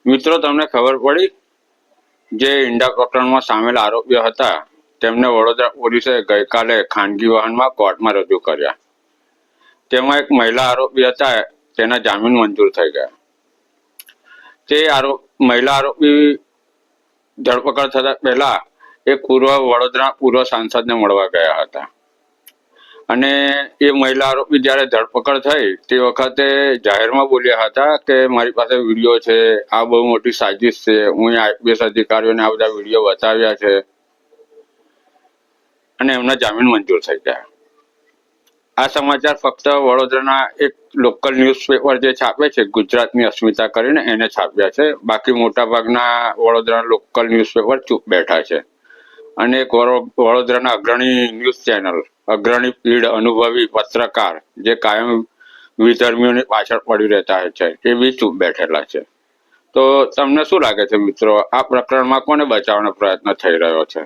મિત્રો, તમને ખબર પડી? જે ઈંડા પ્રકરણમાં સામેલ આરોપીઓ હતા તેમને વડોદરા પોલીસે ગઈકાલે ખાનગી વાહનમાં કોર્ટમાં રજૂ કર્યા. તેમાં એક મહિલા આરોપી હતા, તેના જામીન મંજૂર થઈ ગયા. તે મહિલા આરોપી ધરપકડ થતા પહેલા એક વડોદરા પૂર્વ સાંસદને મળવા ગયા હતા. અને એ મહિલા આરોપી જ્યારે ધરપકડ થઈ તે વખતે જાહેરમાં બોલ્યા હતા કે મારી પાસે વિડીયો છે, આ બહુ મોટી સાજિશ છે, હું આઈપીએસ અધિકારીઓને આ બધા વિડીયો બતાવ્યા છે, અને એમના જામીન મંજૂર થઈ ગયા. આ સમાચાર ફક્ત વડોદરાના એક લોકલ ન્યૂઝપેપર જે છાપે છે, ગુજરાતની અસ્મિતા કરીને, એને છાપ્યા છે. બાકી મોટાભાગના વડોદરાના લોકલ ન્યૂઝપેપર ચૂપ બેઠા છે. અને એક વડોદરાના અગ્રણી ન્યૂઝ ચેનલ, અગ્રણી પીઢ અનુભવી પત્રકાર જે કાયમ વિધર્મીઓની પાછળ પડી રહેતા હોય છે, એ બી ચૂપ બેઠેલા છે. તો તમને શું લાગે છે મિત્રો, આ પ્રકરણમાં કોને બચાવવાનો પ્રયત્ન થઈ રહ્યો છે?